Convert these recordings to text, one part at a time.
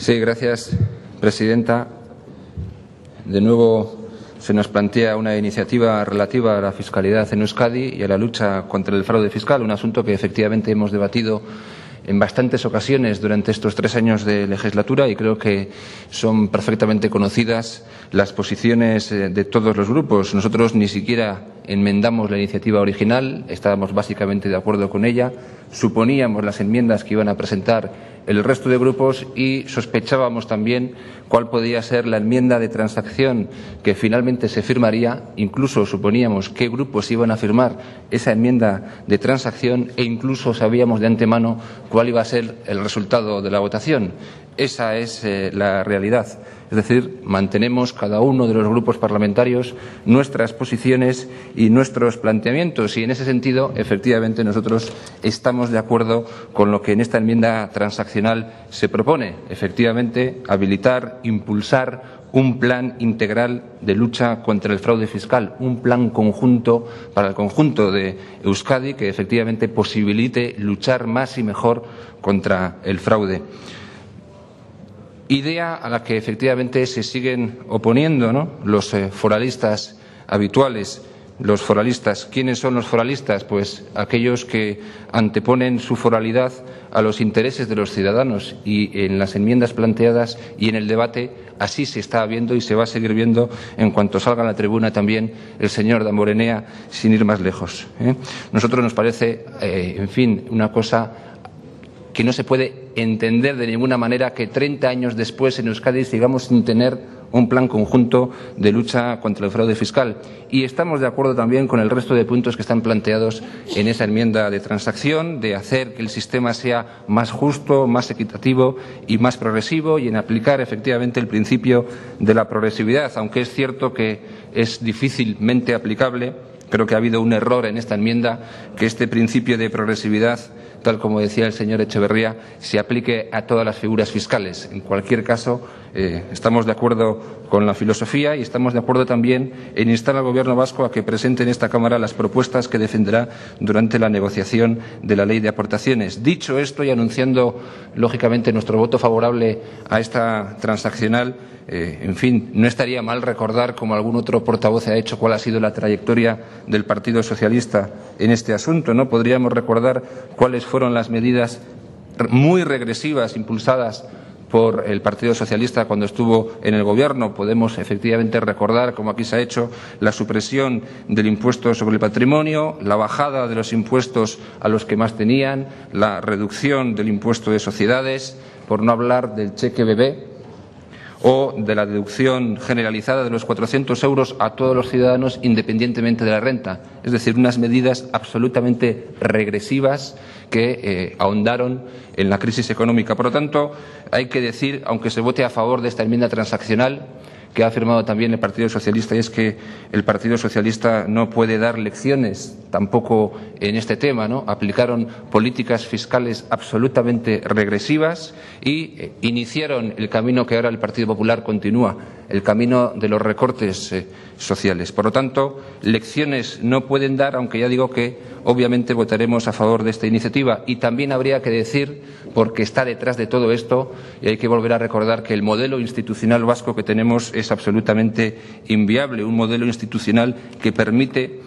Sí, gracias, presidenta. De nuevo se nos plantea una iniciativa relativa a la fiscalidad en Euskadi y a la lucha contra el fraude fiscal, un asunto que efectivamente hemos debatido en bastantes ocasiones durante estos 3 años de legislatura y creo que son perfectamente conocidas las posiciones de todos los grupos. Nosotros ni siquiera enmendamos la iniciativa original, estábamos básicamente de acuerdo con ella, suponíamos las enmiendas que iban a presentar el resto de grupos y sospechábamos también cuál podía ser la enmienda de transacción que finalmente se firmaría, incluso suponíamos qué grupos iban a firmar esa enmienda de transacción e incluso sabíamos de antemano cuál iba a ser el resultado de la votación. Esa es la realidad. Es decir, mantenemos cada uno de los grupos parlamentarios nuestras posiciones y nuestros planteamientos y en ese sentido, efectivamente, nosotros estamos de acuerdo con lo que en esta enmienda transaccional se propone. Efectivamente, habilitar, impulsar un plan integral de lucha contra el fraude fiscal, un plan conjunto para el conjunto de Euskadi que efectivamente posibilite luchar más y mejor contra el fraude. Idea a la que efectivamente se siguen oponiendo, ¿no?, los foralistas habituales. Los foralistas, ¿quiénes son los foralistas? Pues aquellos que anteponen su foralidad a los intereses de los ciudadanos y en las enmiendas planteadas y en el debate así se está viendo y se va a seguir viendo en cuanto salga a la tribuna también el señor Damborenea, sin ir más lejos. Nosotros nos parece, en fin, una cosa que no se puede entender de ninguna manera que 30 años después en Euskadi sigamos sin tener un plan conjunto de lucha contra el fraude fiscal. Y estamos de acuerdo también con el resto de puntos que están planteados en esa enmienda de transacción, de hacer que el sistema sea más justo, más equitativo y más progresivo y en aplicar efectivamente el principio de la progresividad, aunque es cierto que es difícilmente aplicable. Creo que ha habido un error en esta enmienda, que este principio de progresividad, tal como decía el señor Echeverría, se aplique a todas las figuras fiscales. En cualquier caso, estamos de acuerdo con la filosofía y estamos de acuerdo también en instar al Gobierno vasco a que presente en esta Cámara las propuestas que defenderá durante la negociación de la Ley de Aportaciones. Dicho esto y anunciando, lógicamente, nuestro voto favorable a esta transaccional, en fin, no estaría mal recordar, como algún otro portavoz ha hecho, cuál ha sido la trayectoria del Partido Socialista en este asunto, ¿no? Podríamos recordar cuáles fueron las medidas muy regresivas impulsadas por el Partido Socialista cuando estuvo en el Gobierno. Podemos efectivamente recordar, como aquí se ha hecho, la supresión del impuesto sobre el patrimonio, la bajada de los impuestos a los que más tenían, la reducción del impuesto de sociedades, por no hablar del cheque bebé, o de la deducción generalizada de los 400 euros a todos los ciudadanos independientemente de la renta. Es decir, unas medidas absolutamente regresivas que ahondaron en la crisis económica. Por lo tanto, hay que decir, aunque se vote a favor de esta enmienda transaccional, que ha firmado también el Partido Socialista, y es que el Partido Socialista no puede dar lecciones tampoco en este tema, ¿no? Aplicaron políticas fiscales absolutamente regresivas y iniciaron el camino que ahora el Partido Popular continúa, el camino de los recortes sociales. Por lo tanto, lecciones no pueden dar, aunque ya digo que obviamente votaremos a favor de esta iniciativa. Y también habría que decir, porque está detrás de todo esto, y hay que volver a recordar que el modelo institucional vasco que tenemos es absolutamente inviable, un modelo institucional que permite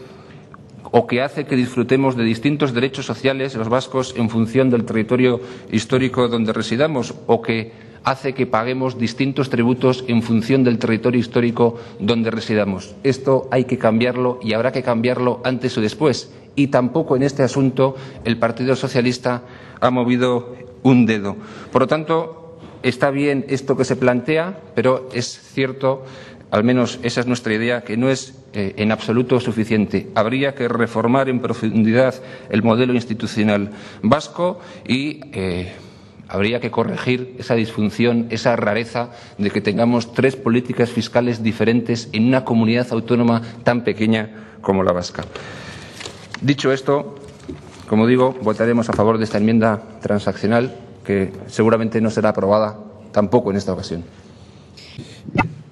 o que hace que disfrutemos de distintos derechos sociales los vascos en función del territorio histórico donde residamos, o que hace que paguemos distintos tributos en función del territorio histórico donde residamos. Esto hay que cambiarlo y habrá que cambiarlo antes o después. Y tampoco en este asunto el Partido Socialista ha movido un dedo. Por lo tanto, está bien esto que se plantea, pero es cierto, al menos esa es nuestra idea, que no es en absoluto suficiente. Habría que reformar en profundidad el modelo institucional vasco y habría que corregir esa disfunción, esa rareza de que tengamos 3 políticas fiscales diferentes en una comunidad autónoma tan pequeña como la vasca. Dicho esto, como digo, votaremos a favor de esta enmienda transaccional, que seguramente no será aprobada tampoco en esta ocasión.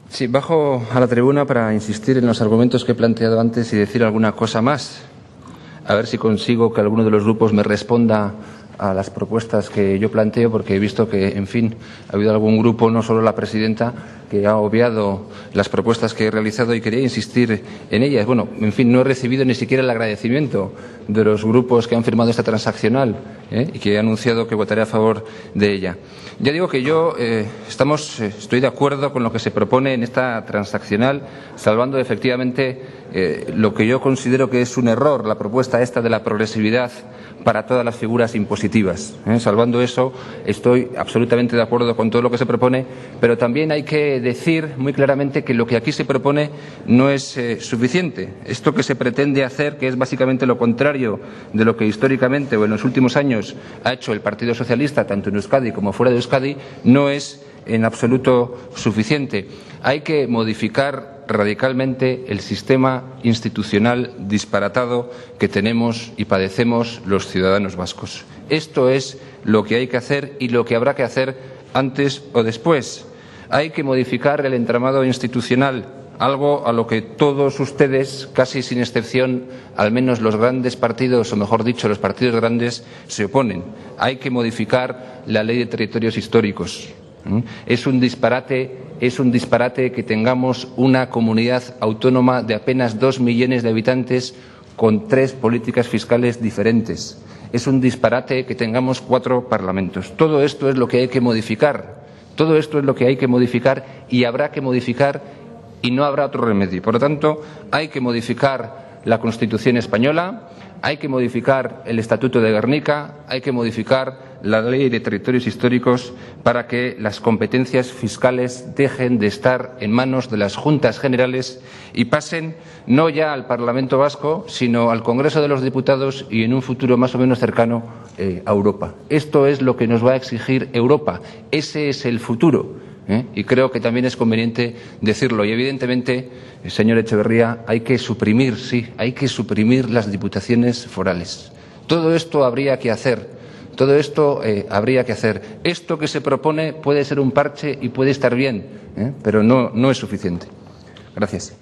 Sí, bajo a la tribuna para insistir en los argumentos que he planteado antes y decir alguna cosa más. A ver si consigo que alguno de los grupos me responda a las propuestas que yo planteo, porque he visto que, en fin, ha habido algún grupo, no solo la presidenta, que ha obviado las propuestas que he realizado y quería insistir en ellas. Bueno, en fin, no he recibido ni siquiera el agradecimiento de los grupos que han firmado esta transaccional y que he anunciado que votaré a favor de ella. Ya digo que yo estoy de acuerdo con lo que se propone en esta transaccional, salvando efectivamente lo que yo considero que es un error, la propuesta esta de la progresividad para todas las figuras impositivas. Salvando eso, estoy absolutamente de acuerdo con todo lo que se propone, pero también hay que decir muy claramente que lo que aquí se propone no es suficiente. Esto que se pretende hacer, que es básicamente lo contrario de lo que históricamente o en los últimos años ha hecho el Partido Socialista, tanto en Euskadi como fuera de Euskadi, no es en absoluto suficiente. Hay que modificar radicalmente el sistema institucional disparatado que tenemos y padecemos los ciudadanos vascos. Esto es lo que hay que hacer y lo que habrá que hacer antes o después. Hay que modificar el entramado institucional, algo a lo que todos ustedes, casi sin excepción, al menos los grandes partidos, o mejor dicho, los partidos grandes, se oponen. Hay que modificar la Ley de Territorios Históricos. Es un disparate que tengamos una comunidad autónoma de apenas 2 millones de habitantes con 3 políticas fiscales diferentes. Es un disparate que tengamos 4 parlamentos. Todo esto es lo que hay que modificar. Todo esto es lo que hay que modificar y habrá que modificar y no habrá otro remedio. Por lo tanto, hay que modificar la Constitución española, hay que modificar el Estatuto de Gernika, hay que modificar la Ley de Territorios Históricos para que las competencias fiscales dejen de estar en manos de las Juntas Generales y pasen no ya al Parlamento Vasco, sino al Congreso de los Diputados y en un futuro más o menos cercano a Europa. Esto es lo que nos va a exigir Europa. Ese es el futuro. Y creo que también es conveniente decirlo. Y evidentemente, señor Etxeberria, hay que suprimir las diputaciones forales. Todo esto habría que hacer. Todo esto habría que hacer. Esto que se propone puede ser un parche y puede estar bien, pero no es suficiente. Gracias.